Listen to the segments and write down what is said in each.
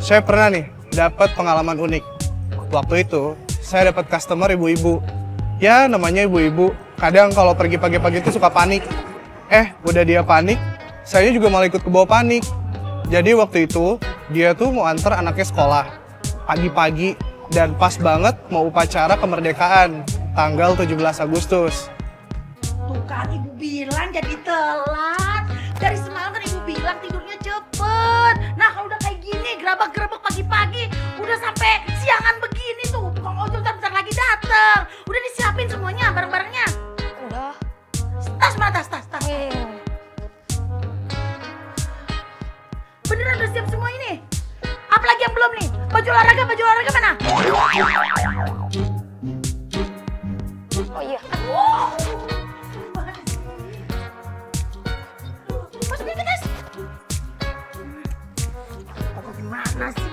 Saya pernah nih dapat pengalaman unik. Waktu itu saya dapat customer ibu-ibu. Ya namanya ibu-ibu, kadang kalau pergi pagi-pagi itu suka panik. Udah dia panik, saya juga malah ikut ke bawah panik. Jadi waktu itu dia tuh mau antar anaknya sekolah pagi-pagi dan pas banget mau upacara kemerdekaan tanggal 17 Agustus. Tuh kan ibu bilang jadi telat. Dari semalam kan ibu bilang tidurnya cepet. Nah kalau udah kayak gini gerabak-gerabak pagi-pagi udah sampai siangan begini tuh. Tukang ojol bentar lagi dateng. Udah disiapin semuanya barang-barangnya. Udah. Tas mana tas. Beneran udah siap semua ini? Apalagi yang belum nih? Baju olahraga mana? Oh iya. Wow. Masukin ke tas. Apa gimana sih?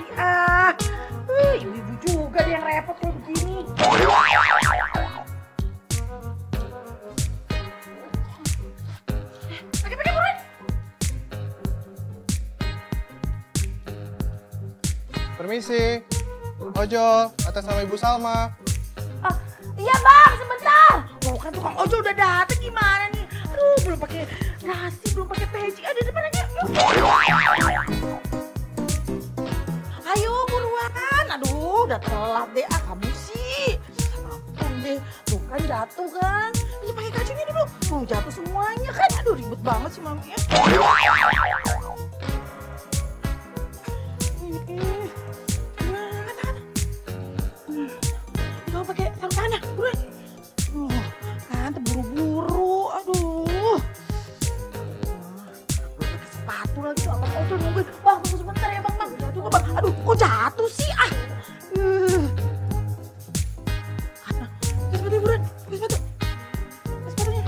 Ibu-ibu juga deh yang repot kayak begini. Pakai buruan. Permisi, ojol, atas nama Ibu Salma. Iya bang, sebentar. Oh kan tukang ojol udah dateng gimana nih? Aduh, belum pakai nasi, belum pakai peci. Ada depan aja. Ayo buruan. Aduh, udah telat deh. Kamu sih. Ampun deh. Tuh kan jatuh kan. Ini pakai kacanya dulu. Mau jatuh semuanya kan. Aduh, ribet banget sih mami. Kau pakai sarung tangan, buruan. Kan terburu-buru, aduh. Pakai sepatu lagi tuh, abang ojol nungguin. Bang, tunggu sebentar ya bang. Tunggu bang. Aduh, kok jatuh sih Pakai sepatu buruan, pakai sepatu. Pakai sepatunya.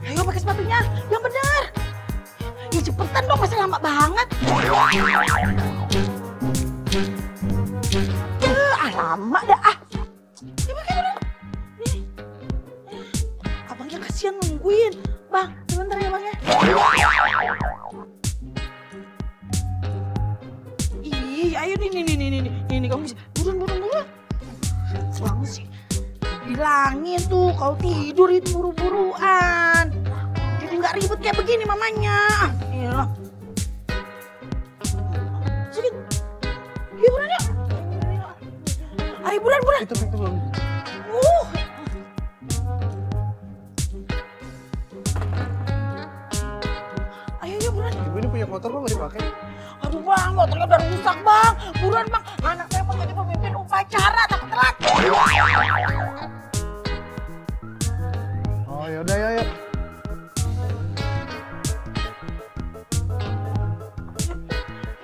Ayo pakai sepatunya, yang benar. Ya cepetan dong, masa lama banget. Lama dah Ya pakai dulu. Nih. Abangnya kasihan nungguin. Bang, sebentar ya bang ya. Ih, ayo nih kamu bisa. Buruan. Selalu sih. Bilangin tuh kalau tidur itu buru-buruan. Jadi nggak ribet kayak begini mamanya. Iya. Sini. Yuk buruan yuk. Ayo buruan. Itu belum. Ayo buruan. Ibu ini punya motor kok nggak dipakai? Aduh bang, motornya udah rusak bang. Buruan bang, anak saya mau jadi pemimpin upacara, takut telat. Oh yaudah ya.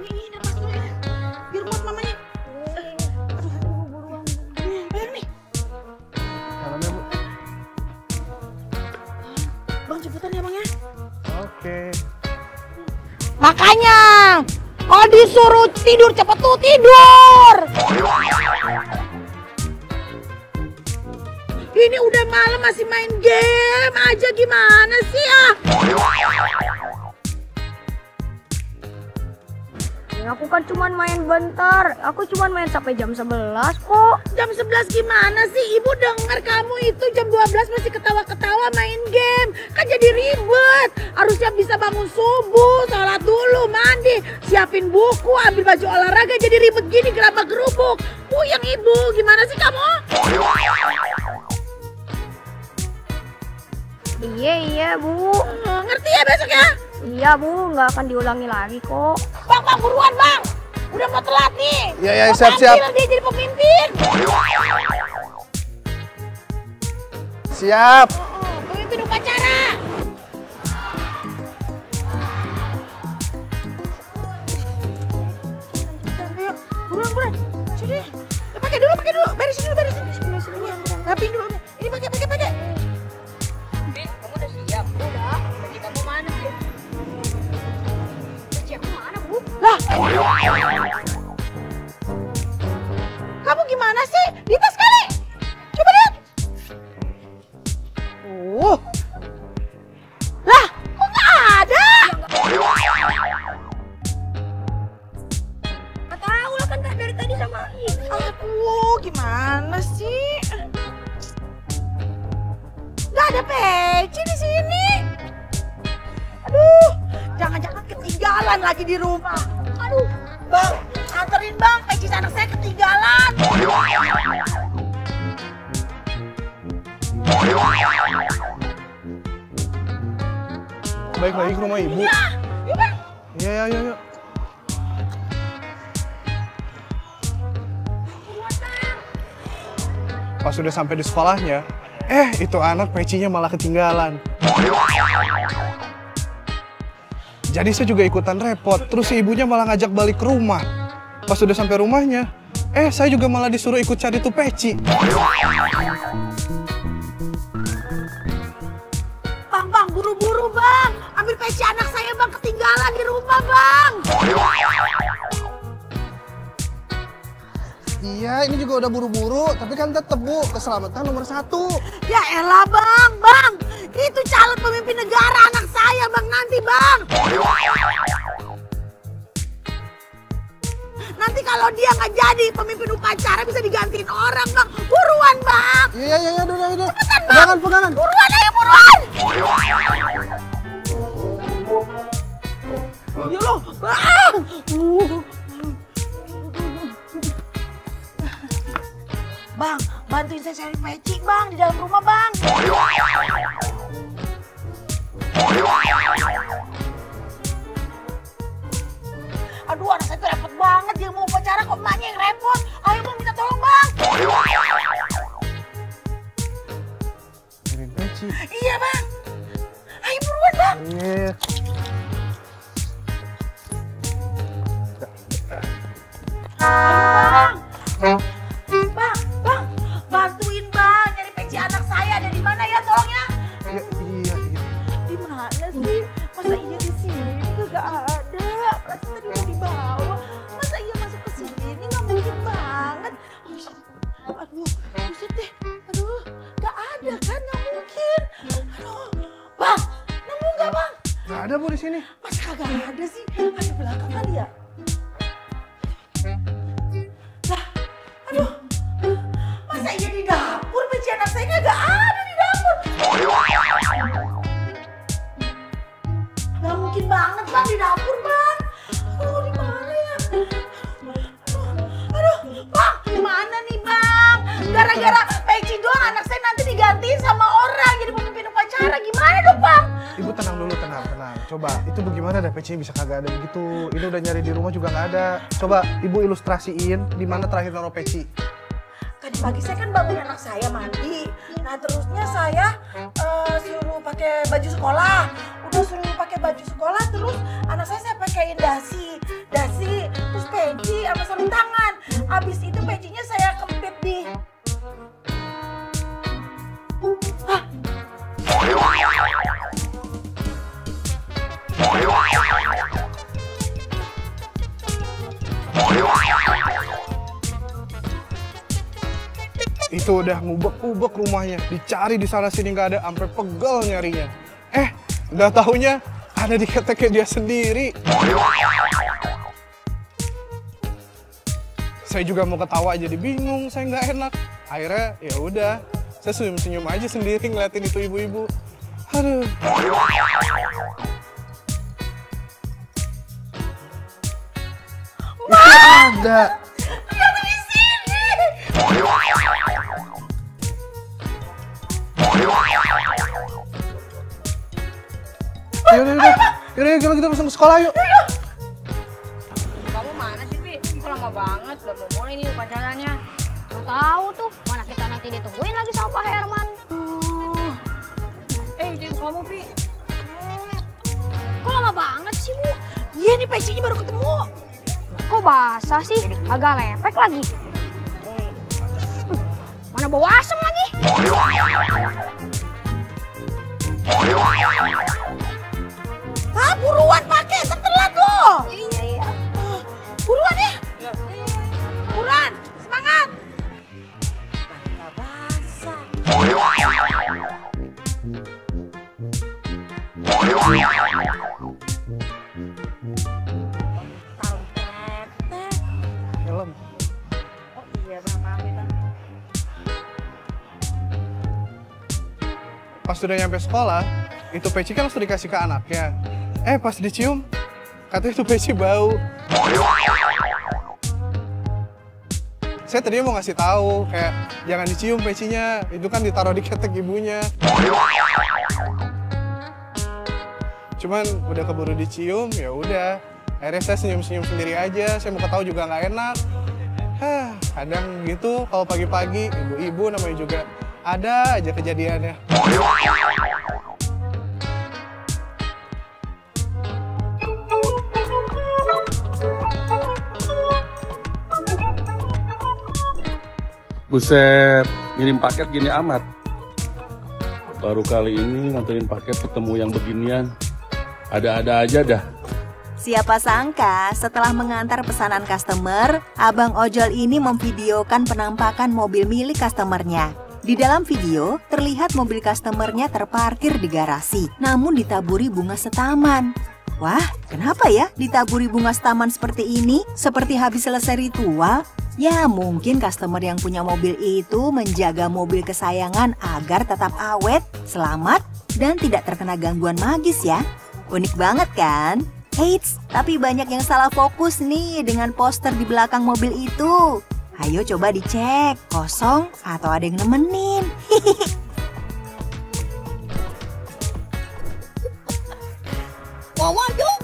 Ini lepas dulu ya, biar muat mamanya. Aduh, buruan. Bayang nih. Salamnya Bu. Bang cepetan ya bang ya. Oke. Makanya, kalau disuruh tidur cepet tuh tidur. Ini udah malam masih main game aja gimana sih Aku kan cuman main bentar. Aku cuman main sampai jam 11 kok. Jam 11 gimana sih? Ibu dengar kamu itu jam 12 masih ketawa-ketawa main game. Kan jadi ribet. Harusnya bisa bangun subuh, sholat dulu, mandi, siapin buku, ambil baju olahraga, jadi ribet gini gerabak-gerubuk. Puyeng ibu, gimana sih kamu? Iya Bu. Ngerti ya besok ya? Iya Bu, nggak akan diulangi lagi kok. Bang, buruan bang. Udah mau telat nih. Iya, Mau siap. tampil dia jadi pemimpin. Siap. Pemimpin upacara. Ayo, buruan. Sini. Pakai dulu. Beresin dulu. Sini. Rapiin dulu. Ini pakai. Bin, kamu udah siap? Udah. Bagi kamu mana sih? Baju aku mana Bu? Lah. Kamu gimana sih? Di tas kali. Coba lihat. Lah, kok nggak ada? ketinggalan lagi di rumah. Aduh, Bang, anterin Bang, peci anak saya ketinggalan. Baik lagi ke rumah ibu. Ya, yuk Bang. Iya, ya, yuk. Pas sudah sampai di sekolahnya, itu anak pecinya malah ketinggalan. Jadi saya juga ikutan repot, terus si ibunya malah ngajak balik ke rumah. Pas sudah sampai rumahnya, saya juga malah disuruh ikut cari tuh peci. Bang, buru-buru Bang. Ambil peci anak saya Bang, ketinggalan di rumah Bang. Iya, ini juga udah buru-buru, tapi kan tetep Bu, keselamatan nomor 1. Ya elah Bang. Itu calon pemimpin negara anak saya Bang nanti Bang. Nanti kalau dia nggak jadi pemimpin upacara bisa digantiin orang Bang. Buruan Bang. Iya, udah. Cepetan Bang. Pegangan. Buruan ayo buruan. Ya loh Bang. Bang, bantuin saya cari peci Bang di dalam rumah Bang. Aduh, anak saya tuh repot banget. Dia mau upacara kok emaknya yang repot. Ayo Bang, minta tolong Bang. Kirim peci. Iya Bang. Ayo buruan Bang. Iya. Ayo Bang. Bang, bantuin Bang. Nyari peci anak saya. Ada di mana ya? Tolong ya. Iya. Di mana sih? Masa iya di sini juga ada? Pasti tadi udah dibawa. Masa iya masuk ke sini? Nggak mungkin banget. Aduh, buset deh. Aduh, nggak ada kan? Nggak mungkin. Aduh, Bang, nemu nggak Bang? Nggak ada Bu di sini. Masa kagak ada sih? Ada belakang kali ya? Lah, aduh. Masa iya di dapur? Peci anak saya nggak ada di dapur. Nggak mungkin banget Bang di dapur Bang. Aduh, di mana ya? Aduh, Bang, gimana nih Bang? Gara-gara peci doang anak saya nanti digantiin sama orang jadi pemimpin upacara. Gimana dong Bang? Ibu tenang dulu, tenang. Coba, itu bagaimana dah pecinya bisa kagak ada begitu? Ini udah nyari di rumah juga nggak ada. Coba Ibu ilustrasiin di mana terakhir naruh peci. Tadi pagi saya kan bangun anak saya mandi. Nah terusnya saya suruh pakai baju sekolah. Udah suruh pakai baju sekolah terus anak saya pakaiin dasi, terus peci sama sarung tangan. Abis itu pecinya saya kempit di. Hah? Itu udah ngubek-ubek rumahnya, dicari di sana sini nggak ada, sampai pegel nyarinya. Nggak taunya ada di keteknya dia sendiri. Saya juga mau ketawa jadi bingung, saya nggak enak. Akhirnya ya udah, saya senyum-senyum aja sendiri ngeliatin itu ibu-ibu. Aduh. Itu ada. Ternyata di sini. Yaudah, kita langsung ke sekolah yuk. Kamu mana sih, Pi? Kok lama banget, belum mau mulai nih upacaranya. Nggak tahu tuh, mana kita nanti ditungguin lagi sama Pak Herman. Jangan kamu, Pi. Kok lama banget sih, Bu? Iya nih pecinya baru ketemu. Kok basah sih? Agak lepek lagi. Mana bau asem lagi? Buruan pakai, telat loh. Iya. Buruan ya. Buruan, semangat. Nggak basah. Taruh tetek. Helm. Oh iya, Bang, maaf ya, Bang. Pas sudah nyampe sekolah, itu peci kan langsung dikasih ke anaknya. Pas dicium, katanya itu peci bau. Saya tadinya mau ngasih tahu kayak jangan dicium pecinya, itu kan ditaruh di ketek ibunya. Cuman udah keburu dicium, ya udah. Akhirnya saya senyum-senyum sendiri aja. Saya mau ketahui juga nggak enak. Kadang gitu kalau pagi-pagi ibu-ibu namanya juga ada aja kejadiannya. Buset, ngirim paket gini amat. Baru kali ini nganterin paket ketemu yang beginian. Ada-ada aja dah. Siapa sangka setelah mengantar pesanan customer, Abang Ojol ini memvideokan penampakan mobil milik customernya. Di dalam video, terlihat mobil customernya terparkir di garasi, namun ditaburi bunga setaman. Wah, kenapa ya ditaburi bunga setaman seperti ini? Seperti habis selesai ritual? Ya, mungkin customer yang punya mobil itu menjaga mobil kesayangan agar tetap awet, selamat, dan tidak terkena gangguan magis ya. Unik banget kan? Eits, tapi banyak yang salah fokus nih dengan poster di belakang mobil itu. Ayo coba dicek, kosong atau ada yang nemenin. Waduh.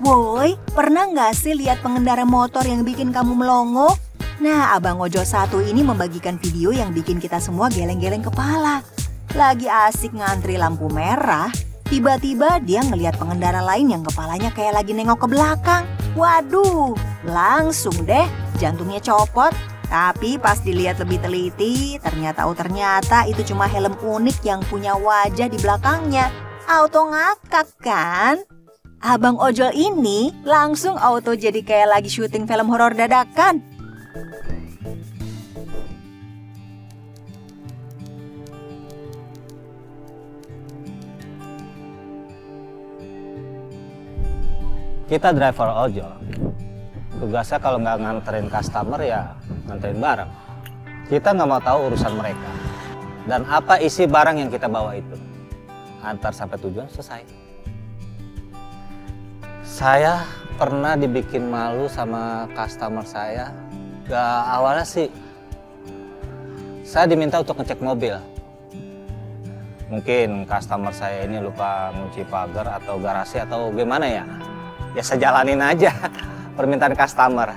Woi, pernah nggak sih lihat pengendara motor yang bikin kamu melongo? Nah, Abang Ojol satu ini membagikan video yang bikin kita semua geleng-geleng kepala. Lagi asik ngantri lampu merah, tiba-tiba dia ngelihat pengendara lain yang kepalanya kayak lagi nengok ke belakang. Waduh, langsung deh jantungnya copot. Tapi pas dilihat lebih teliti, ternyata itu cuma helm unik yang punya wajah di belakangnya. Auto ngakak kan? Abang Ojol ini langsung auto jadi kayak lagi syuting film horor dadakan. Kita driver ojol. Tugasnya kalau nggak nganterin customer ya nganterin barang. Kita nggak mau tahu urusan mereka. Dan apa isi barang yang kita bawa itu. Antar sampai tujuan selesai. Saya pernah dibikin malu sama customer saya. Awalnya sih saya diminta untuk ngecek mobil. Mungkin customer saya ini lupa ngunci pagar atau garasi atau gimana ya. Ya saya jalanin aja permintaan customer.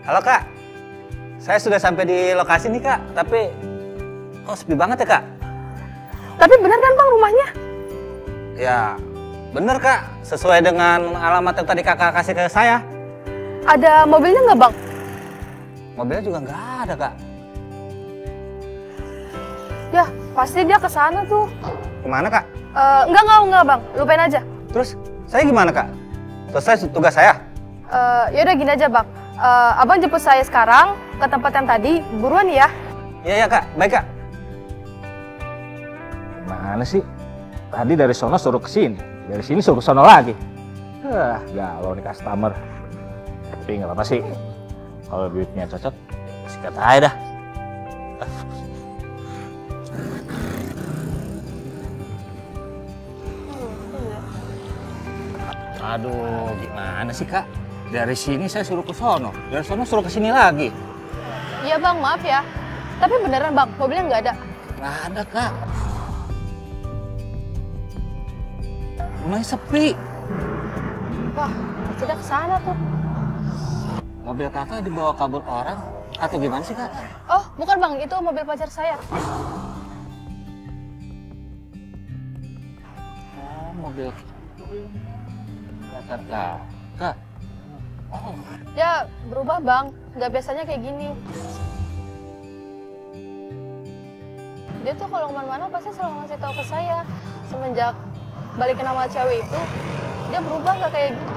Halo Kak, saya sudah sampai di lokasi nih Kak, tapi kok sepi banget ya Kak? Tapi bener kan Bang rumahnya? Ya, bener Kak, sesuai dengan alamat yang tadi Kakak kasih ke saya. Ada mobilnya nggak Bang? Mobilnya juga nggak ada Kak. Ya, pasti dia ke sana tuh. Kemana Kak? Enggak Bang, lupain aja. Terus saya gimana Kak? Selesai tugas saya? Yaudah gini aja Bang. Abang jemput saya sekarang ke tempat yang tadi, buruan ya. Iya Kak, baik Kak. Mana sih? Tadi dari sono suruh ke sini, dari sini suruh ke sono lagi. Galau nih customer. Tapi nggak apa-apa sih. Kalau duitnya cocok, sikat aja dah. Aduh, gimana sih Kak? Dari sini saya suruh ke sono, dari sono suruh ke sini lagi. Iya Bang, maaf ya. Tapi beneran Bang, mobilnya nggak ada. Nggak ada Kak. Rumahnya sepi. Wah, sudah ke sana tuh. Mobil Kakak dibawa kabur orang atau gimana sih Kak? Oh, bukan Bang, itu mobil pacar saya. Oh, mobil pacar Kakak. Oh. Ya, berubah Bang. Nggak biasanya kayak gini. Dia tuh kalau kemana-mana pasti selalu ngasih tahu ke saya. Semenjak balikin sama cewek itu, dia berubah nggak kayak gitu.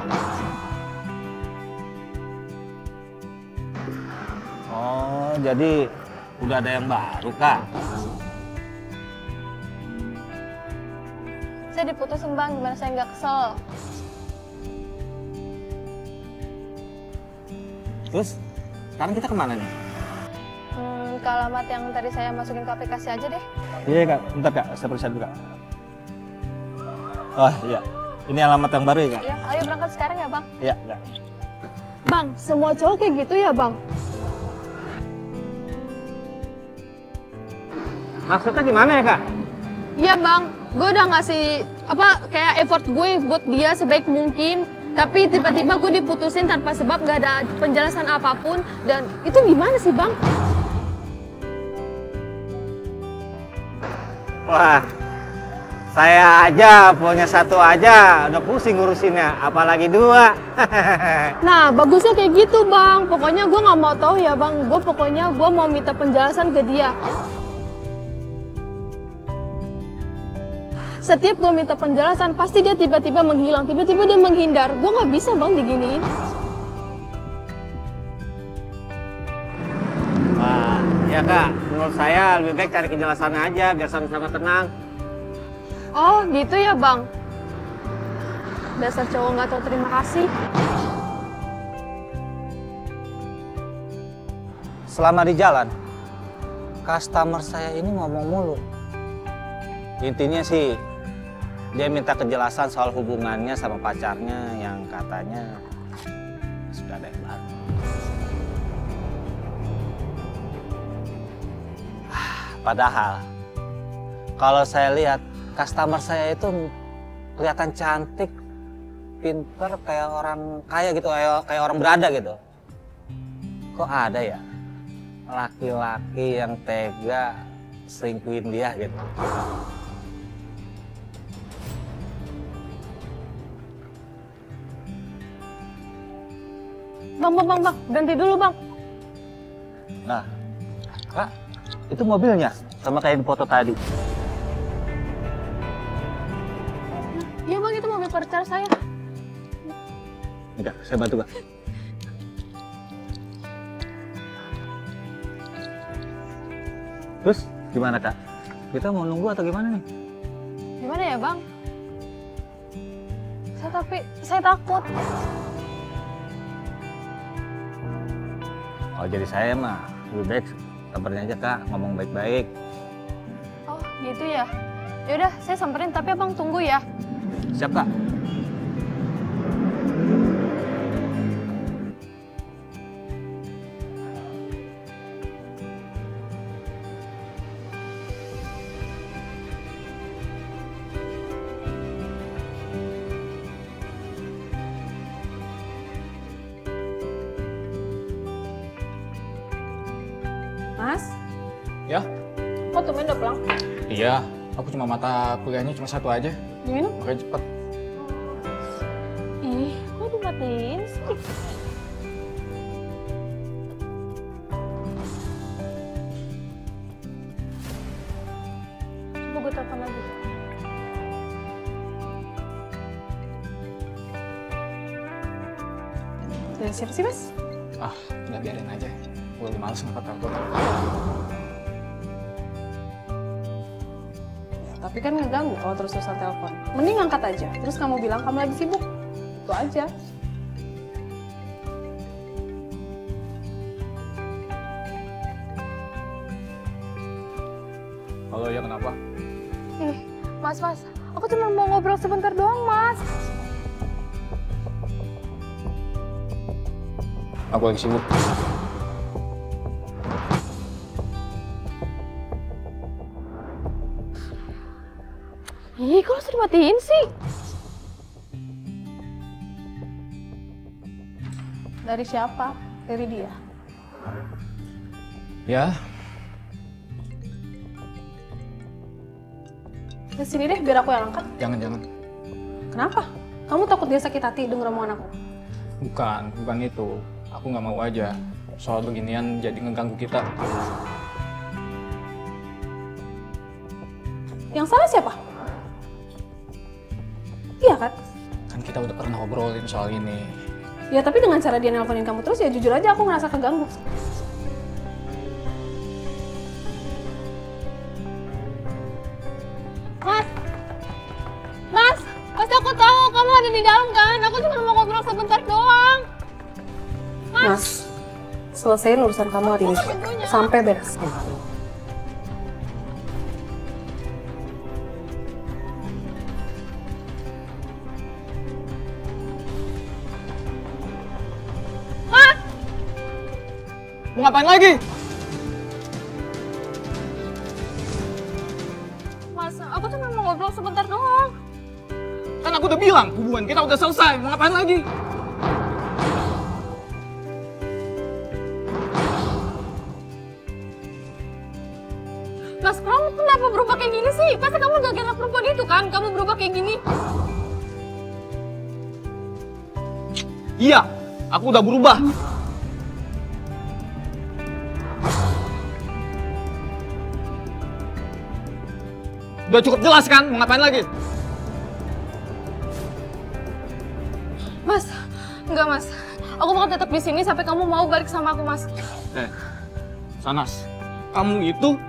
Oh, jadi Udah ada yang baru, Kak. Saya diputusin bang, gimana saya nggak kesel? Terus, sekarang kita kemana nih? Ke alamat yang tadi saya masukin ke aplikasi aja deh. Iya, Kak. Bentar, Kak. Saya periksa dulu, Kak. Oh, iya. Ini alamat yang baru ya, Kak? Iya, ayo berangkat sekarang ya bang. Iya, Kak. Bang, semua cowok kayak gitu ya bang? Maksudnya gimana ya, Kak? Iya bang, gue udah ngasih kayak effort gue buat dia sebaik mungkin. Tapi tiba-tiba gue diputusin tanpa sebab, gak ada penjelasan apapun. Dan itu gimana sih bang? Wah, saya aja punya satu aja udah pusing ngurusinnya, apalagi dua. Nah, bagusnya kayak gitu bang. Pokoknya gue nggak mau tahu ya bang. Gue mau minta penjelasan ke dia. Setiap gue minta penjelasan, pasti dia tiba-tiba menghilang, tiba-tiba dia menghindar. Gue nggak bisa bang diginiin. Wah, ya Kak, menurut saya lebih baik cari kejelasan aja biar sama-sama tenang. Oh, gitu ya bang. Dasar cowok nggak tahu terima kasih. Selama di jalan, customer saya ini ngomong mulu. Intinya sih, dia minta kejelasan soal hubungannya sama pacarnya yang katanya sudah ada yang baru. Padahal, kalau saya lihat, customer saya itu kelihatan cantik, pinter, kayak orang kaya gitu, kayak orang berada gitu. Kok ada ya laki-laki yang tega selingkuhin dia gitu? Bang, ganti dulu bang. Nah, Kak, itu mobilnya sama kayak di foto tadi. Iya bang, itu mobil pacar saya. Enggak, saya bantu, Kak. Terus gimana, Kak? Kita mau nunggu atau gimana nih? Gimana ya bang? Saya takut. Oh, jadi saya mah lebih baik samperin aja, Kak, ngomong baik-baik. Oh gitu ya. Yaudah, saya samperin tapi abang tunggu ya. Siap, Kak. Mas, Ya, kok tumben udah pulang? iya. Aku cuma mata kuliahnya cuma satu aja. Diminum? Makanya cepet. Ih, kok dimatiin sih? Coba gue telepon lagi. Dari siapa sih, Mas? Ah, udah biarin aja. Gue lagi males ngangkat telepon. Tapi kan ngeganggu kalau terus-terusan telepon. Mending angkat aja, terus kamu bilang kamu lagi sibuk. Itu aja. Halo, ya kenapa? Ih, mas, aku cuma mau ngobrol sebentar doang, mas. Aku lagi sibuk. Ih, kok harus dimatiin sih? Dari siapa? Dari dia. Ya, Ke sini deh, biar aku yang angkat. jangan. Kenapa? Kamu takut dia sakit hati denger omongan aku? Bukan itu. Aku nggak mau aja. Soal beginian jadi ngeganggu kita. Yang salah siapa? Iya kan? Kan kita udah pernah ngobrolin soal ini. Ya tapi dengan cara dia nelponin kamu terus, ya jujur aja aku ngerasa keganggu. nggak ada di dalam kan? Aku cuma mau ngobrol sebentar doang. Mas, selesaiin urusan kamu hari ini. Sampai beres. Mau ngapain lagi? Mas, aku cuma mau ngobrol sebentar doang. Kan aku udah bilang, hubungan kita udah selesai. Mau ngapain lagi? Mas, kamu kenapa berubah kayak gini sih? Pasti kamu gak kira perempuan itu kan? Kamu berubah kayak gini. Iya, aku udah berubah. Udah cukup jelas kan? Mau ngapain lagi? Mas, enggak mas. Aku bakal tetap di sini sampai kamu mau balik sama aku, mas. Sanas, kamu itu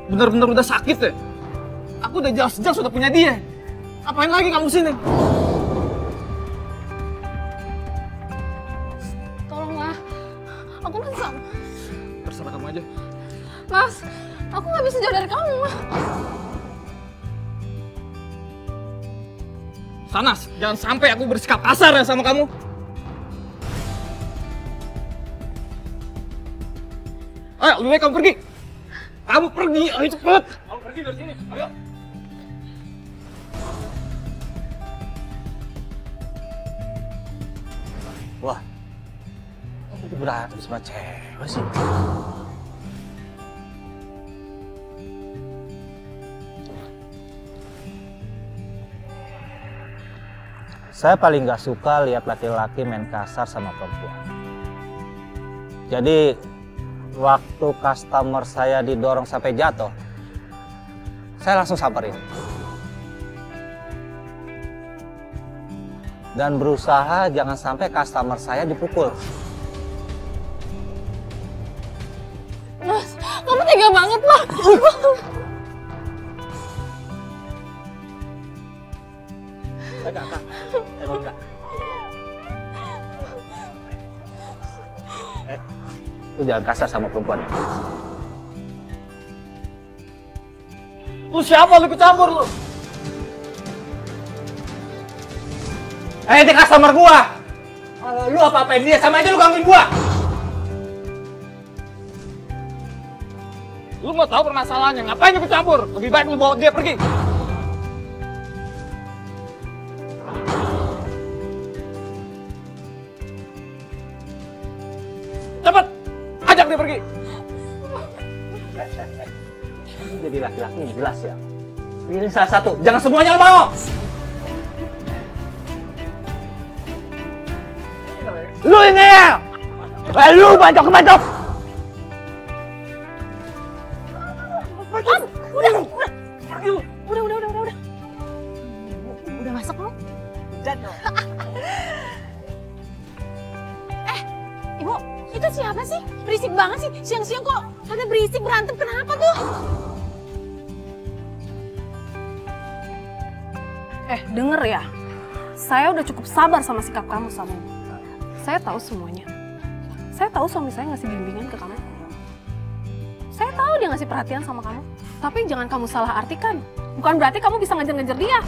bener-bener udah sakit ya? Aku udah jelas-jelas udah punya dia. Ngapain lagi kamu sini? Tolonglah. Aku bisa. Terserah kamu aja. Mas, aku nggak bisa jauh dari kamu. Sanas, jangan sampai aku bersikap kasar ya sama kamu. Ayo, lebih baik kamu pergi. Kamu pergi, ayo cepet. Kamu pergi dari sini, ayo. Wah, itu berantem sama cewek sih. Saya paling nggak suka lihat laki-laki main kasar sama perempuan. Jadi, waktu customer saya didorong sampai jatuh, saya langsung samperin. Dan berusaha jangan sampai customer saya dipukul. Mas, kamu tega banget, Mas. Enggak. Emang enggak. Lu jangan kasar sama perempuan. Lu siapa lu ikut campur lu? Dia customer gua. Kalau lu apa-apain dia, sama aja lu gangguin gua. Lu mau tahu permasalahannya, ngapain ikut campur? Lebih baik lu bawa dia pergi. Cepet, ajak dia pergi. Jadi laki-laki yang jelas ya. Pilih salah satu, jangan semuanya lu mau. Lu ini ya. Lu bantok-bantok. Udah. Udah masuk lo? Dan Ibu, itu siapa sih? Berisik banget sih. Siang-siang kok pada berisik berantem. Kenapa tuh? Denger ya. Saya udah cukup sabar sama sikap kamu sama ibu. Saya tahu semuanya. Saya tahu suami saya ngasih bimbingan ke kamu. Saya tahu dia ngasih perhatian sama kamu. Tapi jangan kamu salah artikan. Bukan berarti kamu bisa ngejar-ngejar dia.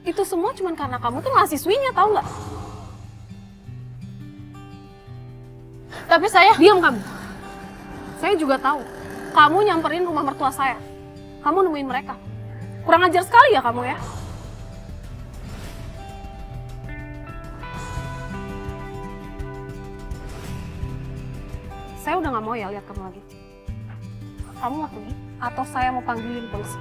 Itu semua cuma karena kamu tuh mahasiswinya, tahu nggak? Tapi saya... Diam kamu. Saya juga tahu. Kamu nyamperin rumah mertua saya. Kamu nemuin mereka. Kurang ajar sekali ya kamu ya. Saya udah nggak mau ya lihat kamu lagi. Kamu mau pergi atau saya mau panggilin polisi?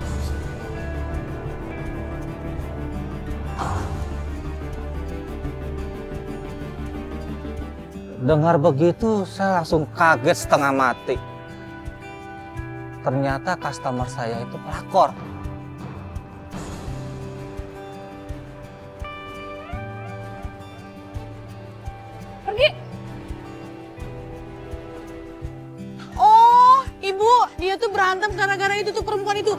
Dengar begitu, saya langsung kaget setengah mati. Ternyata customer saya itu pelakor. Pergi! berantem gara-gara itu tuh perempuan itu.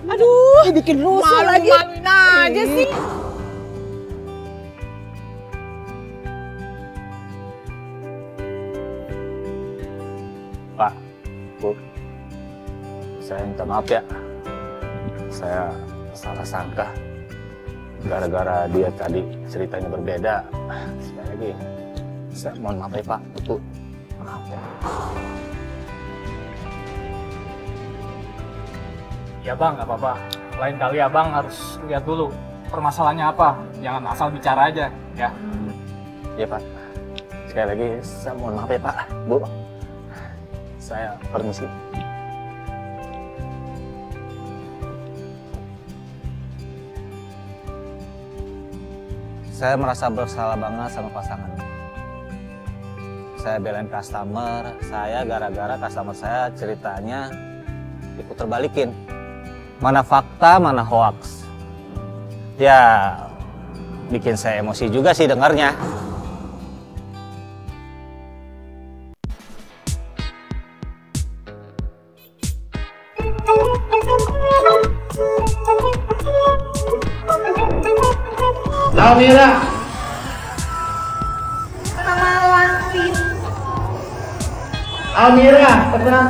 Aduh, bikin rusuh lagi. Malu-maluin aja sih. Pak, Bu, saya minta maaf ya. Saya salah sangka. Gara-gara dia tadi ceritanya berbeda. Sekali lagi, saya mohon maaf ya Pak, Bu. Maaf ya. Ya bang, nggak apa-apa. Lain kali abang harus lihat dulu permasalahannya apa. Jangan asal bicara aja, ya. Iya Pak. Sekali lagi, saya mohon maaf ya Pak, Bu. Saya permisi. Saya merasa bersalah banget sama pasangan. Saya belain customer, saya gara-gara customer saya ceritanya diputer balikin. Mana fakta, mana hoax. Ya, bikin saya emosi juga sih dengarnya. Almira. Almira, tenang.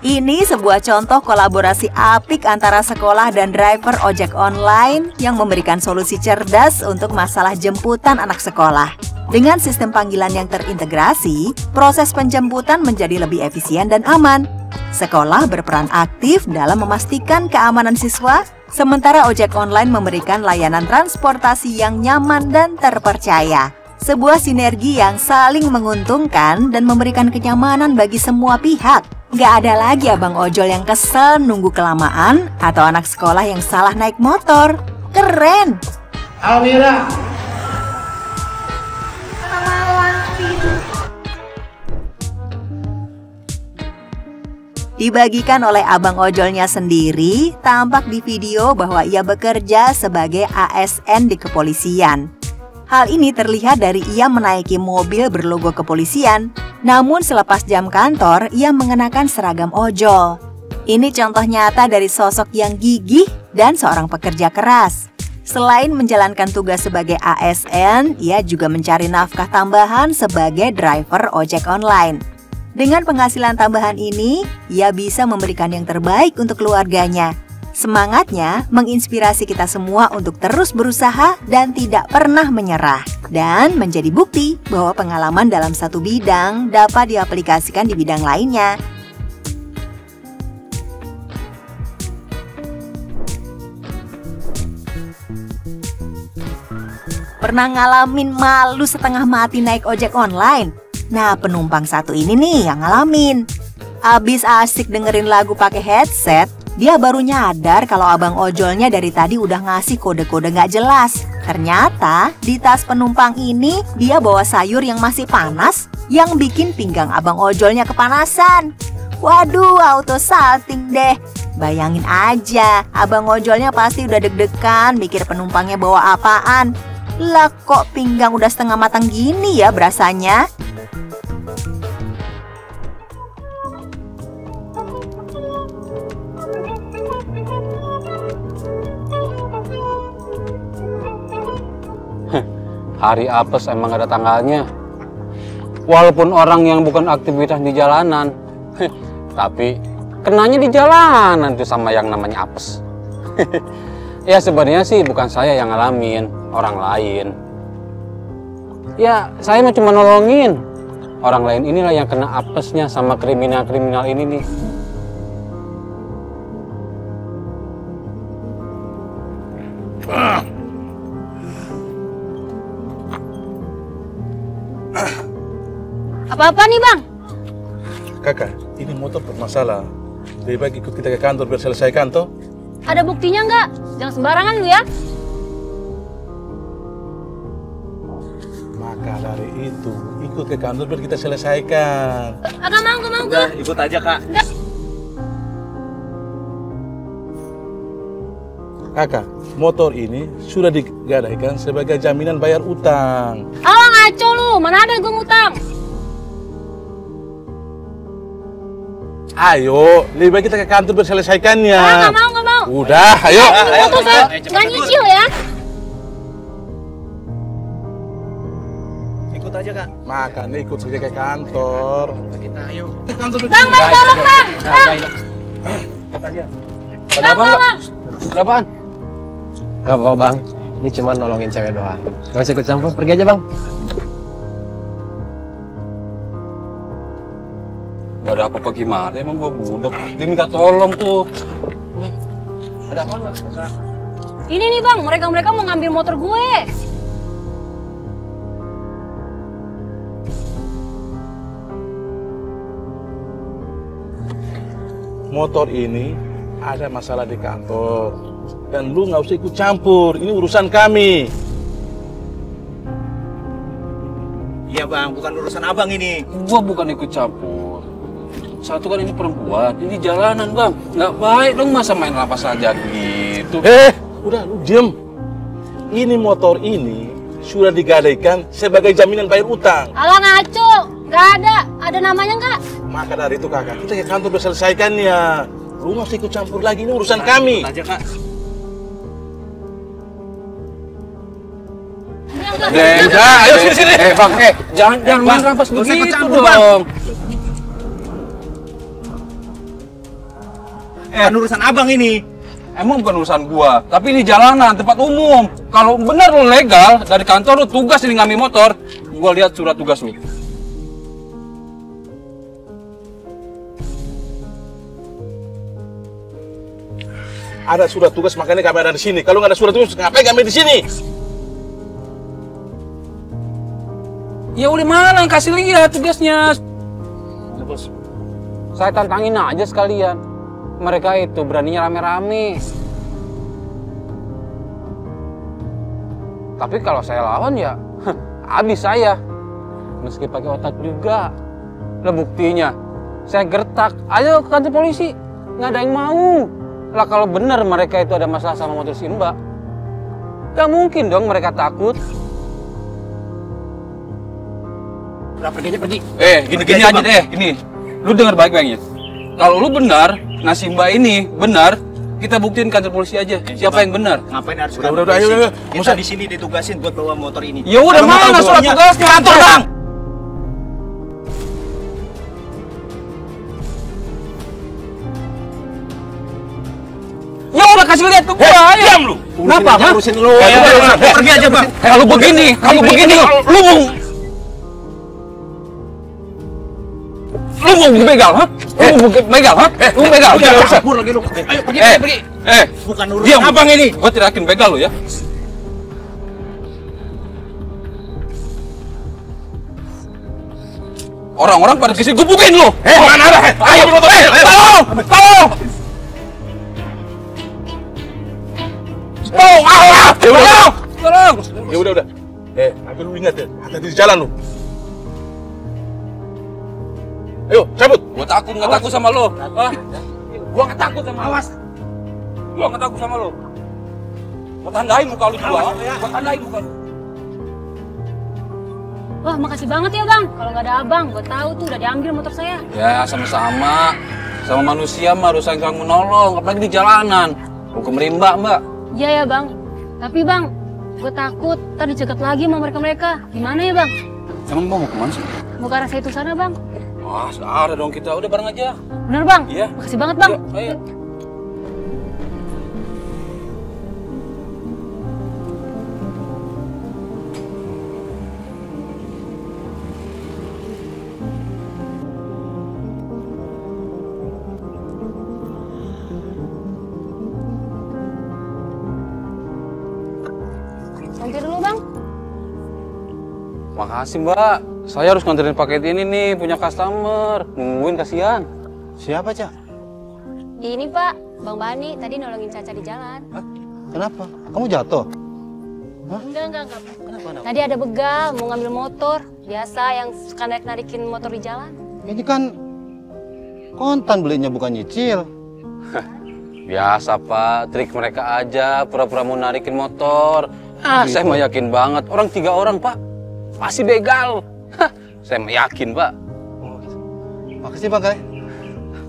Ini sebuah contoh kolaborasi apik antara sekolah dan driver ojek online yang memberikan solusi cerdas untuk masalah jemputan anak sekolah. Dengan sistem panggilan yang terintegrasi, proses penjemputan menjadi lebih efisien dan aman. Sekolah berperan aktif dalam memastikan keamanan siswa, sementara ojek online memberikan layanan transportasi yang nyaman dan terpercaya. Sebuah sinergi yang saling menguntungkan dan memberikan kenyamanan bagi semua pihak. Gak ada lagi abang ojol yang kesel nunggu kelamaan atau anak sekolah yang salah naik motor. Keren! Almira. Dibagikan oleh abang ojolnya sendiri, tampak di video bahwa ia bekerja sebagai ASN di kepolisian. Hal ini terlihat dari ia menaiki mobil berlogo kepolisian, namun selepas jam kantor, ia mengenakan seragam ojol. Ini contoh nyata dari sosok yang gigih dan seorang pekerja keras. Selain menjalankan tugas sebagai ASN, ia juga mencari nafkah tambahan sebagai driver ojek online. Dengan penghasilan tambahan ini, ia bisa memberikan yang terbaik untuk keluarganya. Semangatnya menginspirasi kita semua untuk terus berusaha dan tidak pernah menyerah. Dan menjadi bukti bahwa pengalaman dalam satu bidang dapat diaplikasikan di bidang lainnya. Pernah ngalamin malu setengah mati naik ojek online? Nah, penumpang satu ini nih yang ngalamin. Abis asik dengerin lagu pakai headset, dia baru nyadar kalau abang ojolnya dari tadi udah ngasih kode-kode gak jelas. Ternyata di tas penumpang ini dia bawa sayur yang masih panas yang bikin pinggang abang ojolnya kepanasan. Waduh, auto salting deh. Bayangin aja, abang ojolnya pasti udah deg-degan mikir penumpangnya bawa apaan. Lah kok pinggang udah setengah matang gini ya berasanya? Hari apes emang ada tanggalnya. Walaupun orang yang bukan aktivitas di jalanan, tapi kenanya di jalanan tuh sama yang namanya apes. Ya sebenarnya sih bukan saya yang ngalamin, orang lain. Ya saya mah cuma nolongin. Orang lain inilah yang kena apesnya sama kriminal-kriminal ini nih. Apa-apa nih bang? Kakak, ini motor bermasalah. Lebih baik ikut kita ke kantor biar selesaikan toh. Ada buktinya nggak? Jangan sembarangan lu ya. Maka dari itu, ikut ke kantor biar kita selesaikan. Agak mau, gak mau gue. Ikut aja kak. Kakak, motor ini sudah digadaikan sebagai jaminan bayar utang. Alah ngaco lu, mana ada gue ngutang. Ayo, lebih baik kita ke kantor berselesaikannya. Nggak mau. Udah, ayo. Tuh saya nggak nyicil ya. Ikut aja kak. Makanya ikut saja ke kantor. Kita ayo. Bang, tolong bang. Ada apa mbak? Ada apaan? Gak apa-apa bang, ini cuma nolongin cewek doang. Gak usah ikut campur, pergi aja bang. Gak ada apa-apa gimana, emang gua budak. Dia minta tolong tuh. Ada apa mbak? Ini nih bang, mereka mau ngambil motor gue. Motor ini ada masalah di kantor. Dan lu nggak usah ikut campur, ini urusan kami. Iya bang, bukan urusan abang ini. Gua bukan ikut campur. Satu kan ini perempuan, ini jalanan bang. Nggak baik dong masa main rampas aja gitu. Udah lu diem. Ini motor ini sudah digadaikan sebagai jaminan bayar utang. Alah ngaco, nggak ada. Ada namanya nggak? Maka dari itu kakak, kita ke kantor berselesaikannya. Lu nggak usah ikut campur lagi, ini urusan kami. Aja kak. Udah, ayo sini. Bang, jangan main rampas begitu dong. Kan urusan abang ini. Emang bukan urusan gua, tapi ini jalanan, tempat umum. Kalau benar lu legal, dari kantor lu tugas ini ngambil motor, gua lihat surat tugas lu. Ada surat tugas, makanya kami ada di sini. Kalau nggak ada surat tugas, ngapain kami di sini? Ya udah mana yang kasih lihat tugasnya. Bos, saya tantangin aja sekalian. Mereka itu beraninya rame-rame. Tapi kalau saya lawan ya, habis saya. Meski pakai otak juga. Lah buktinya, saya gertak. Ayo ke kantor polisi. Nggak ada yang mau. Lah kalau benar mereka itu ada masalah sama motor si Mbak, nggak mungkin dong mereka takut. Udah pergi aja pergi. Gini aja deh, gini. Lu dengar baik-baiknya. Kalau lu benar, nasi Mbak ini benar, kita buktiin kantor polisi aja. Siapa yang benar? Ngapain harus Udah, ayo. Kita di sini ditugasin buat bawa motor ini. Ya udah mana surat tugasnya? Kantor bang. Ya udah kasih lihat ke gua, ayo. Diam lu. Kenapa? Urusin lu. Pergi aja bang. Kalau begini, lu mau begal, ha? Lu mau begal, ha? Lu begal. Kabur lagi lu. Ayo pergi. Bukan urusan Diam. abang ini. Gua tirakin begal lu ya. Orang-orang pada kesini gebukin lu. Mana ada? Ayo, tolong. Tolong. Ya udah. Tapi lu ingat ya, hati-hati di jalan lu. Ayo, cabut. Gua nggak takut sama lo. Gua nggak takut sama lo. Gua nggak takut sama lo. Gua tandain muka lu juga. Gua tandain muka lu. Wah makasih banget ya bang. Kalau nggak ada abang, gue tahu tuh udah diambil motor saya. Ya sama-sama. Sama manusia mah harus saling menolong. Apalagi di jalanan. Hukum rimba mbak. Iya ya bang. Tapi bang, gue takut ntar dicegat lagi sama mereka. Gimana ya bang? Emang mau kemana sih? Mau ke arah saya itu sana bang. Wah, ada dong kita. Udah bareng aja. Bener bang? Iya. Makasih banget bang. Ayo. Mampir dulu bang. Makasih mbak. Saya harus nganterin paket ini nih, punya customer. Nungguin kasihan. Siapa, Cak? Ini pak, Bang Bani tadi nolongin Caca di jalan. Kenapa? Kamu jatuh? Enggak. Kenapa? Tadi ada begal mau ngambil motor. Biasa yang suka narik-narikin motor di jalan. Ini kan kontan belinya bukan nyicil. Biasa Pak, trik mereka aja, pura-pura mau narikin motor. Saya mah yakin banget, orang 3 orang Pak, pasti begal. Hah, saya mah yakin Pak. Makasih Bang Kai.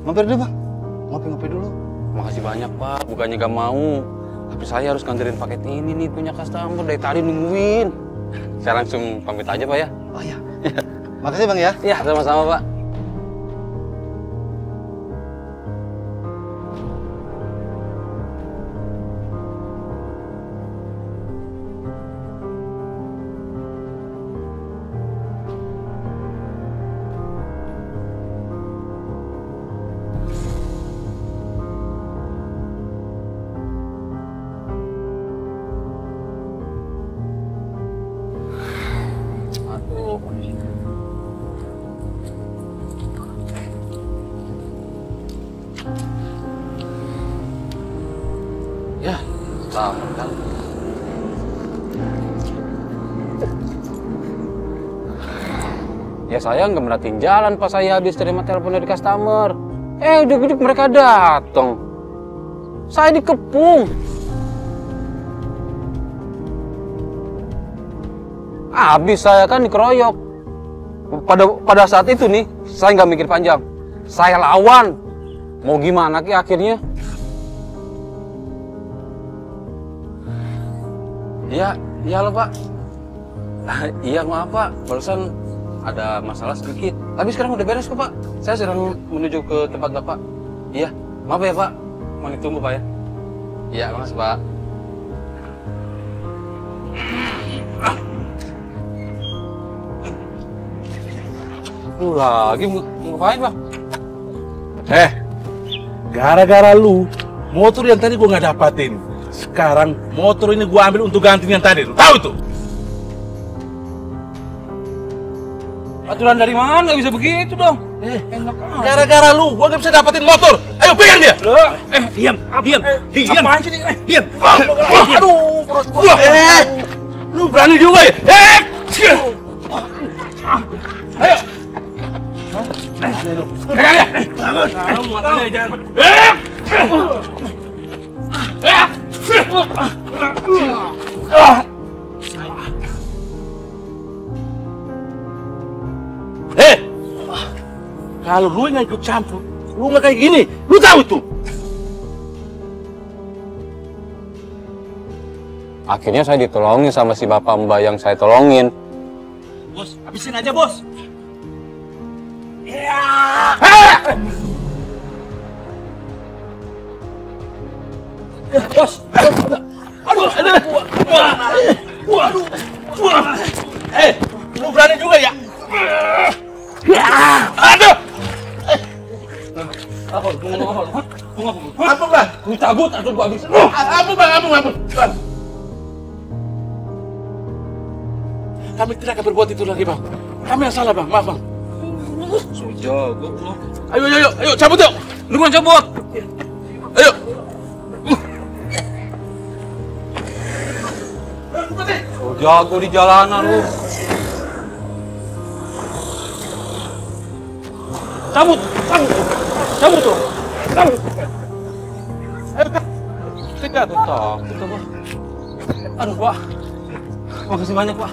Mampir dulu Bang, ngopi-ngopi dulu. Makasih banyak Pak, bukannya gak mau. Tapi saya harus nganterin paket ini nih, punya customer dari tadi nungguin. Saya langsung pamit aja Pak ya. Oh iya. Makasih Bang ya. Iya, sama-sama Pak. Ya, selamat kan. Ya saya nggak merhatiin jalan pas saya habis terima telepon dari customer. Ujuk-ujuk mereka datang. Saya dikepung. Habis saya kan dikeroyok. Pada saat itu nih, saya nggak mikir panjang. Saya lawan. Mau gimana ki akhirnya? Iya loh Pak. Iya maaf Pak, barusan ada masalah sedikit. Tapi sekarang udah beres kok Pak. Saya sedang menuju ke tempat Bapak. Iya, maaf ya Pak. Mau ditunggu Pak ya. Iya, makasih Pak. Lagi ngapain Pak? Gara-gara lu, motor yang tadi gua nggak dapatin. Sekarang motor ini gua ambil untuk ganti yang tadi, lu tahu itu? Aturan dari mana? Nggak bisa begitu dong. Enak aja. Gara-gara lu, gua nggak bisa dapatin motor. Ayo pegang dia. Diam. Apaan sih ini? Diam. Aduh, perut gua. Lu berani juga ya? Ayo. Pegang dia. Kalau lu nggak ikut campur, lu nggak kayak gini. Lu tahu tuh. Akhirnya saya ditolongin sama si bapak mbak yang saya tolongin. Bos, habisin aja bos. Bos, lu berani juga ya? Aduh! Apa bang? Lu cabut atau gua habis? Apa bang? Kami tidak akan berbuat itu lagi bang. Kami yang salah bang, maaf bang. Sujo, Ayo, cabut yuk. lu kan cabut. Ayo. Jago di jalanan lu. Cabut tuh. Tidak tuh takut apa? Aduh Pak, makasih banyak Pak.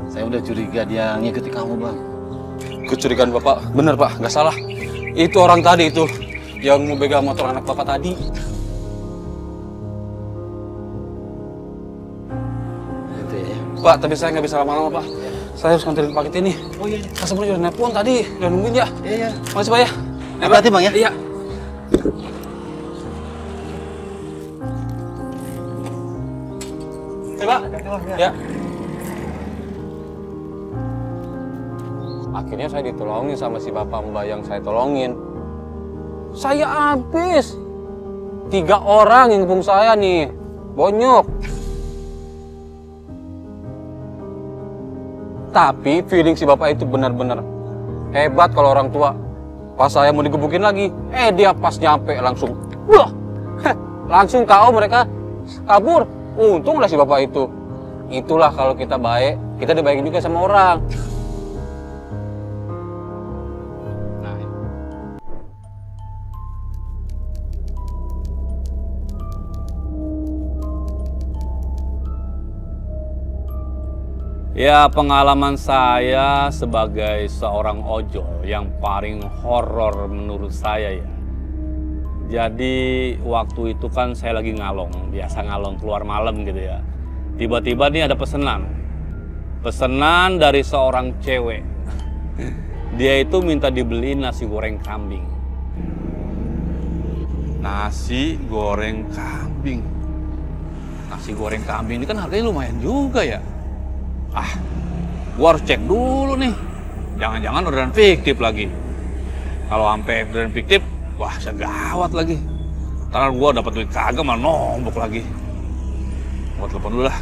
Saya udah curiga dia ngikuti kamu bang. Kecurigaan Bapak, bener Pak, nggak salah. Itu orang tadi itu yang mau begal motor anak Bapak tadi. Itu ya. Pak, tapi saya nggak bisa lama-lama Pak. Saya harus nganterin paket ini. Oh iya. Customer udah nelpon tadi, udah nungguin ya. Iya. Makasih Pak ya. Hati-hati bang ya. Iya. Pak. Ya. Akhirnya saya ditolongin sama si bapak mbak yang saya tolongin. Saya habis. 3 orang yang ngepung saya nih. Bonyok. Tapi feeling si bapak itu benar-benar hebat kalau orang tua. Pas saya mau digebukin lagi, dia pas nyampe langsung, wah, langsung KO mereka kabur. Untunglah si bapak itu. Itulah kalau kita baik, kita dibaikin juga sama orang. Ya, pengalaman saya sebagai seorang ojol yang paling horor menurut saya ya. Jadi waktu itu kan saya lagi ngalong, biasa ngalong keluar malam gitu ya. Tiba-tiba nih ada pesanan. Pesanan dari seorang cewek. Dia itu minta dibeli nasi goreng kambing. Nasi goreng kambing. Nasi goreng kambing ini kan harganya lumayan juga ya. Gua harus cek dulu nih. Jangan-jangan orderan fiktif lagi. Kalau sampai orderan fiktif, wah bisa gawat lagi. Ntar gua dapat duit kagak malah nombok lagi. Gua telepon dulu lah.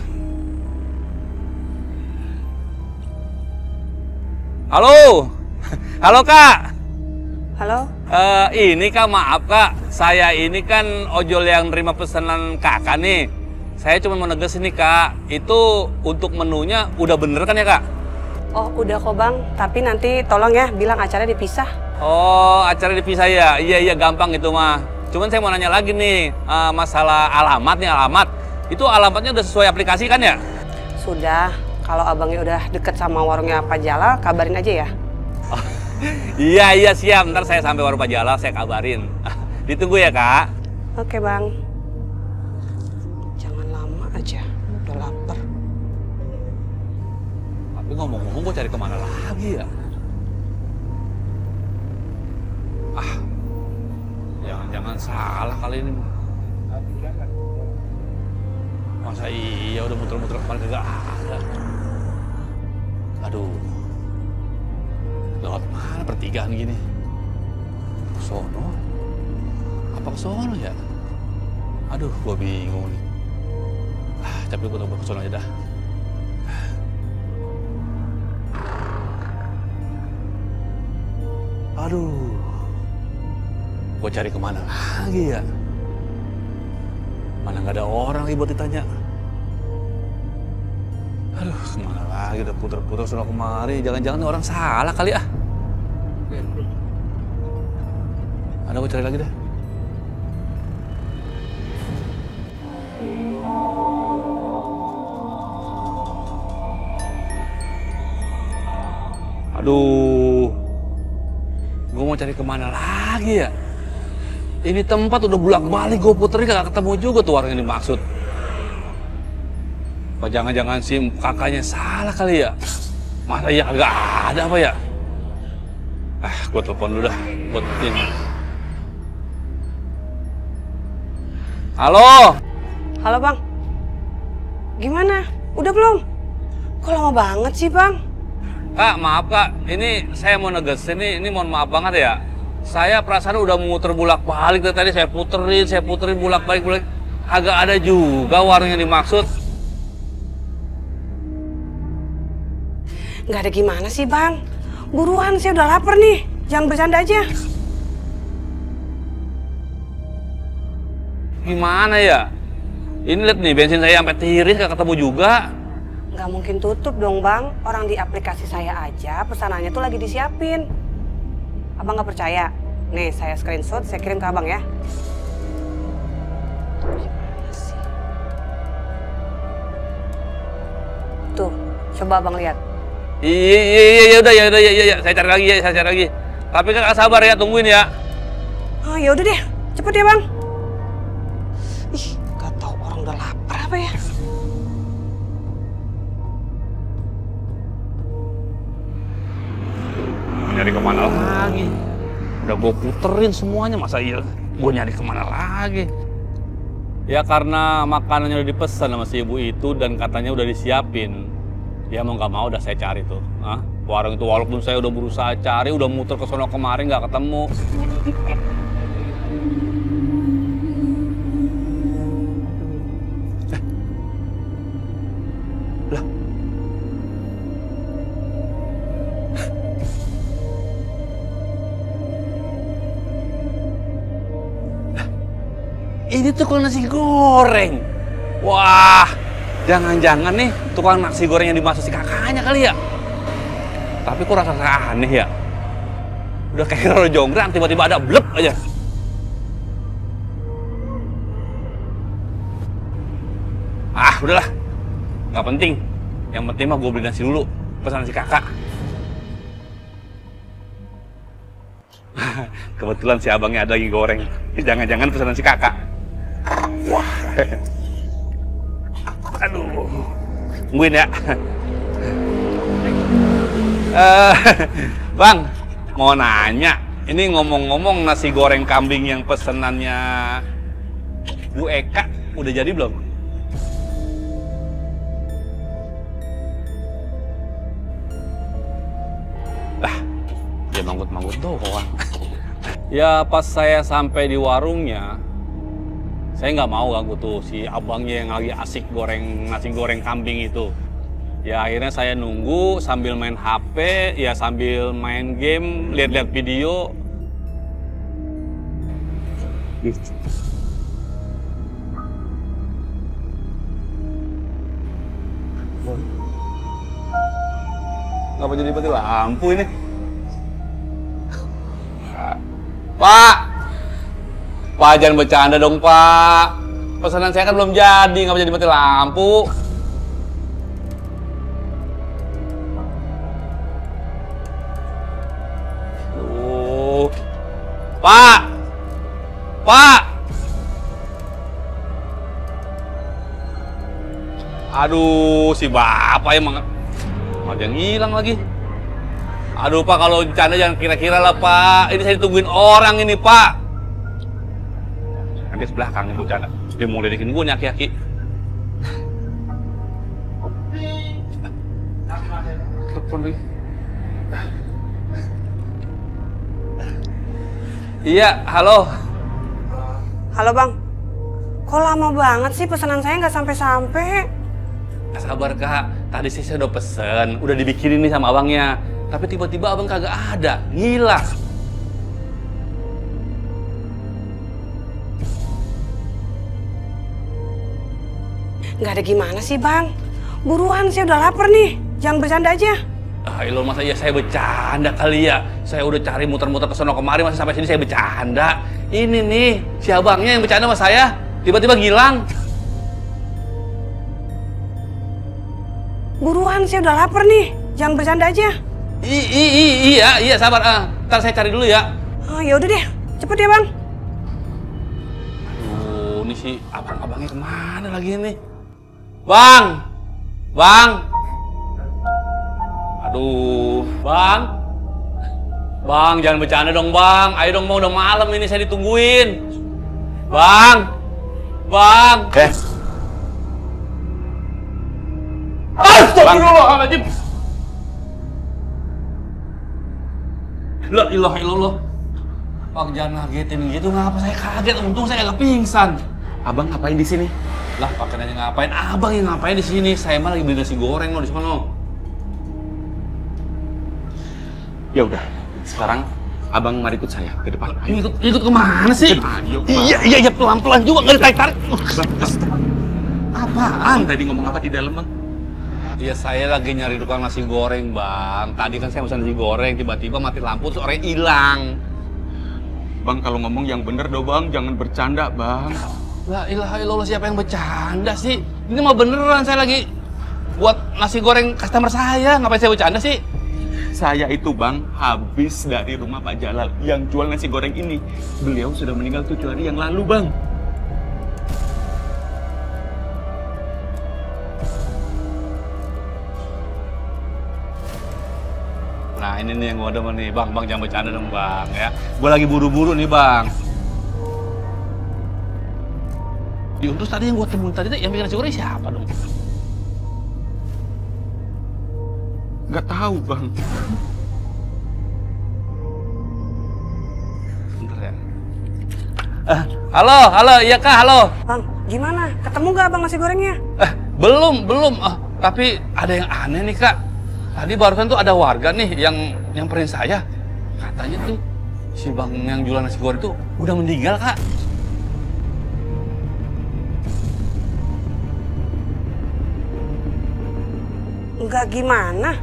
Halo. Halo, Kak. Halo? Ini Kak, maaf Kak. Saya ini kan ojol yang nerima pesanan Kakak nih. Saya cuma mau neges ini Kak, itu untuk menunya udah bener kan ya Kak? Oh udah kok Bang, tapi nanti tolong ya bilang acara dipisah. Oh acara dipisah ya? Iya gampang itu mah. Cuman saya mau nanya lagi nih, masalah alamat nih, alamat. Itu alamatnya udah sesuai aplikasi kan ya? Sudah, kalau abangnya udah deket sama warungnya Pak Jalal, kabarin aja ya. Oh, iya siap, ntar saya sampai warung Pak Jalal saya kabarin. Ditunggu ya Kak. Oke Bang. Aja, udah lapar. Tapi ngomong-ngomong gue cari kemana lagi ya? Jangan-jangan salah kali ini. Masa iya udah muter-muter kemana kagak ada. Aduh. Lewat mana pertigaan gini? Kesono? Apa kesono ya? Aduh, gue bingung nih. Tapi gue coba kesana aja dah. Aduh. Gue cari kemana lagi ya? Mana nggak ada orang nih buat ditanya. Aduh, kemana lagi? Udah puter-puter sana kemari. Jangan-jangan orang salah kali ah. Ada gue cari lagi dah. Aduh, gue mau cari kemana lagi ya? Ini tempat udah bolak-balik gue puterin gak ketemu juga tuh warung yang dimaksud. Apa jangan-jangan si kakaknya salah kali ya? Masa iya kagak ada apa ya? Gue telepon dulu dah buat ini. Halo? Halo Bang. Gimana? Udah belum? Kok lama banget sih Bang? Kak, maaf Kak, ini saya mau negesin ini mohon maaf banget ya. Saya perasaan udah muter bolak-balik dari tadi, saya puterin bolak-balik. Agak ada juga warung yang dimaksud. Nggak ada gimana sih Bang? Buruan, saya udah lapar nih. Jangan bercanda aja. Gimana ya? Ini lihat nih, bensin saya sampai tiris gak ketemu juga. Nggak mungkin tutup dong Bang, orang di aplikasi saya aja pesanannya tuh lagi disiapin. Abang nggak percaya? Nih saya screenshot, saya kirim ke Abang ya. Tuh, coba Abang lihat. Iya, saya cari lagi. Tapi Kakak sabar ya, tungguin ya. Oh ya udah deh, cepet ya Bang. Ih, nggak tahu orang udah lapar apa ya. Nyari kemana lagi? Udah gue puterin semuanya, masa iya gue nyari kemana lagi? Ya karena makanannya udah dipesan sama si ibu itu dan katanya udah disiapin. Ya mau nggak mau udah saya cari tuh. Warung itu walaupun saya udah berusaha cari, udah muter ke sono kemarin nggak ketemu. Ini tukang nasi goreng. Wah, jangan-jangan nih tukang nasi goreng yang dimaksud si kakaknya kali ya. Tapi kok rasa aneh ya. Udah kayak Roro Jonggrang, tiba-tiba ada blep aja. Udahlah, nggak penting. Yang penting mah gue beli nasi dulu, pesanan si kakak. Kebetulan si abangnya ada lagi goreng. Jangan-jangan pesanan si kakak. Wah. Aduh. Tungguin ya. Bang, mau nanya. Ini ngomong-ngomong nasi goreng kambing yang pesenannya Bu Eka udah jadi belum? Lah, dia manggut-manggut doang. Ya pas saya sampai di warungnya, saya nggak mau ganggu tuh si abangnya yang lagi asik goreng nasi goreng kambing itu. Ya akhirnya saya nunggu sambil main HP, ya sambil main game, lihat-lihat video. Ngapa jadi mati lampu ini? Pak! Pak jangan bercanda dong Pak. Pesanan saya kan belum jadi, ngapa jadi mati lampu? Pak! Pak! Aduh, si bapak emang ada yang hilang lagi. Aduh Pak, kalau bercanda jangan kira-kira lah Pak. Ini saya ditungguin orang ini Pak. Nanti sebelah belakang nih bercanda. Dia mau ledekin gue nih aki-aki. Telepon lagi. Iya, halo. Halo Bang, kok lama banget sih pesanan saya nggak sampai-sampai? Sabar Kak, tadi sih saya udah pesen, udah dibikinin nih sama abangnya. Tapi tiba-tiba abang kagak ada, ngilang. Nggak ada gimana sih Bang? Buruan, saya udah lapar nih, jangan bercanda aja. Ah, ilo masa iya saya bercanda kali ya? Saya udah cari muter-muter ke sono kemari, masa sampai sini saya bercanda. Ini nih, si abangnya yang bercanda sama saya, tiba-tiba ngilang. Buruan, saya udah lapar nih, jangan bercanda aja. Iya, sabar. Ntar saya cari dulu ya. Oh, ya udah deh, cepet ya Bang. Aduh, ini si abang-abangnya kemana lagi ini? Bang! Aduh, Bang, jangan bercanda dong Bang. Ayo dong, mau udah malam ini saya ditungguin. Bang. Astagfirullahaladzim. La ilaha illallah. Bang jangan ngagetin gitu, ngapa saya kaget? Untung saya nggak pingsan. Abang ngapain di sini? Lah, pakai nanya ngapain? Abang yang ngapain di sini? Saya mah lagi beli nasi goreng loh di sono. Ya udah, sekarang abang mari ikut saya ke depan. Ikut kemana sih? Iya, pelan-pelan juga, nggak ditarik-tarik. Apaan? Tadi ngomong apa di dalam, Bang? Iya, saya lagi nyari tukang nasi goreng, Bang. Tadi kan saya pesan nasi goreng, tiba-tiba mati lampu, terus orangnya hilang. Bang, kalau ngomong yang bener dong, Bang. Jangan bercanda, Bang. La ilaha illallah, siapa yang bercanda sih? Ini mah beneran, saya lagi buat nasi goreng customer saya. Ngapain saya bercanda sih? Saya itu Bang, habis dari rumah Pak Jalal yang jual nasi goreng ini. Beliau sudah meninggal 7 hari yang lalu, Bang. Nah ini nih yang gue demen nih, Bang jangan bercanda dong Bang ya. Gue lagi buru-buru nih Bang. Terus tadi yang gue temuin tadi yang bikin nasi goreng siapa dong? Nggak tahu Bang. Bentar ya. Halo, iya Kak, halo. Bang, gimana? Ketemu nggak Bang nasi gorengnya? Belum. Tapi ada yang aneh nih Kak. Tadi barusan tuh ada warga nih yang nyamperin saya. Katanya tuh si Bang yang jualan nasi goreng tuh udah meninggal Kak. Enggak gimana?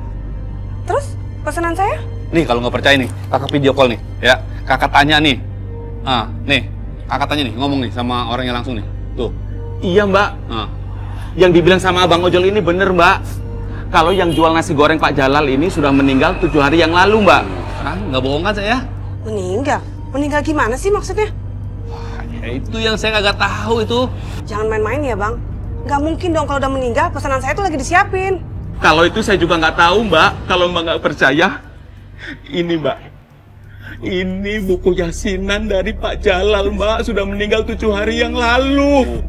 Terus pesanan saya? Nih kalau nggak percaya nih, kakak video call nih, ya. Kakak tanya nih, nih, kakak tanya nih, ngomong nih sama orangnya langsung nih, tuh. Iya Mbak. Yang dibilang sama Abang Ojol ini bener Mbak. kalau yang jual nasi goreng Pak Jalal ini sudah meninggal 7 hari yang lalu, Mbak. Ah, nggak bohong kan saya? Meninggal? Meninggal gimana sih maksudnya? Ya itu yang saya nggak tahu itu. Jangan main-main ya, Bang. Nggak mungkin dong kalau udah meninggal, pesanan saya tuh lagi disiapin. Kalau itu saya juga nggak tahu, Mbak. Kalau Mbak nggak percaya, ini, Mbak. Ini buku yasinan dari Pak Jalal, Mbak. Sudah meninggal 7 hari yang lalu.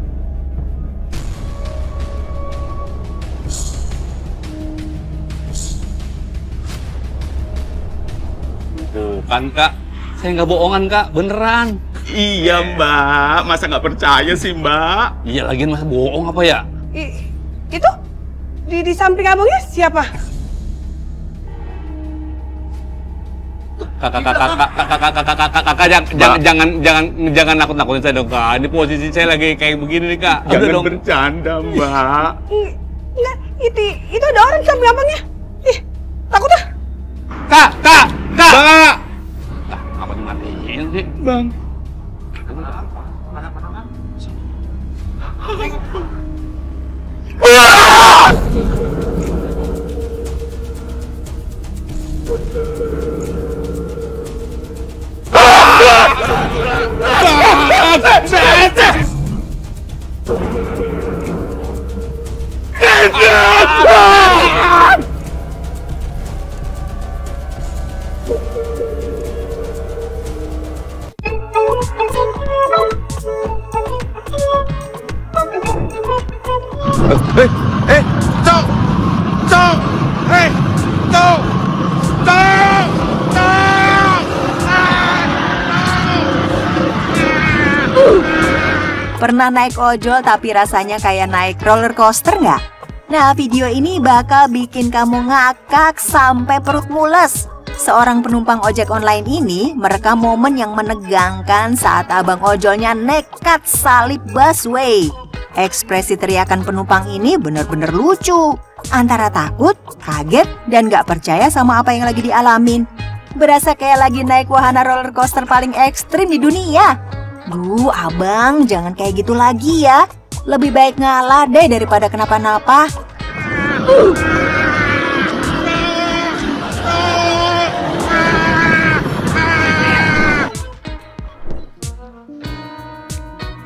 Bukan, Kak. Saya nggak bohongan, Kak. Beneran. Iya, Mbak. Masa nggak percaya sih, Mbak? Iya, lagian masa bohong apa ya? Itu? Di samping abangnya siapa? Kakak, jangan nakut-nakutin saya dong, Kak. Ini posisi saya lagi kayak begini nih, Kak. Jangan bercanda, Mbak. Enggak, itu ada orang di samping abangnya. Ih, takut ah. Kak! Bang! Apa dimatiin sih? Bang. Pernah naik ojol tapi rasanya kayak naik roller coaster nggak? Nah, video ini bakal bikin kamu ngakak sampai perut mules. Seorang penumpang ojek online ini merekam momen yang menegangkan saat abang ojolnya nekat salip busway. Ekspresi teriakan penumpang ini bener-bener lucu. Antara takut, kaget, dan nggak percaya sama apa yang lagi dialamin. Berasa kayak lagi naik wahana roller coaster paling ekstrim di dunia. Duh, abang, jangan kayak gitu lagi ya. Lebih baik ngalah deh daripada kenapa-napa.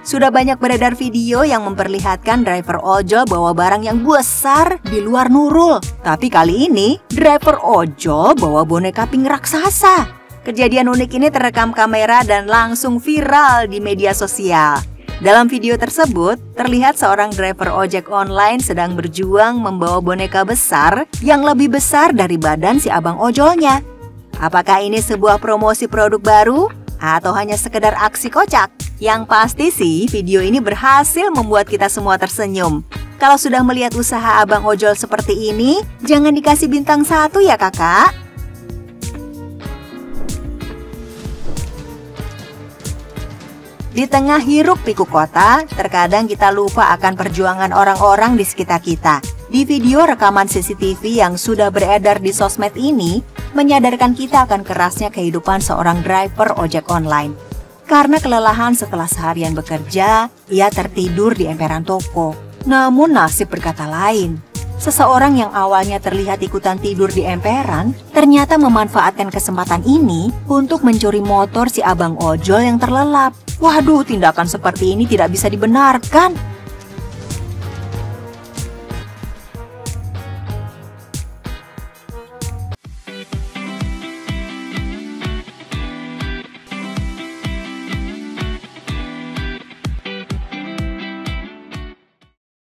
Sudah banyak beredar video yang memperlihatkan driver ojol bawa barang yang besar di luar Nurul. Tapi kali ini, driver ojol bawa boneka pink raksasa. Kejadian unik ini terekam kamera dan langsung viral di media sosial. Dalam video tersebut, terlihat seorang driver ojek online sedang berjuang membawa boneka besar yang lebih besar dari badan si abang ojolnya. Apakah ini sebuah promosi produk baru? Atau hanya sekedar aksi kocak? Yang pasti sih, video ini berhasil membuat kita semua tersenyum. Kalau sudah melihat usaha abang ojol seperti ini, jangan dikasih bintang 1 ya kakak. Di tengah hiruk pikuk kota, terkadang kita lupa akan perjuangan orang-orang di sekitar kita. Di video rekaman CCTV yang sudah beredar di sosmed ini, menyadarkan kita akan kerasnya kehidupan seorang driver ojek online. Karena kelelahan setelah seharian bekerja, ia tertidur di emperan toko. Namun nasib berkata lain. Seseorang yang awalnya terlihat ikutan tidur di emperan, ternyata memanfaatkan kesempatan ini untuk mencuri motor si abang ojol yang terlelap. Waduh, tindakan seperti ini tidak bisa dibenarkan.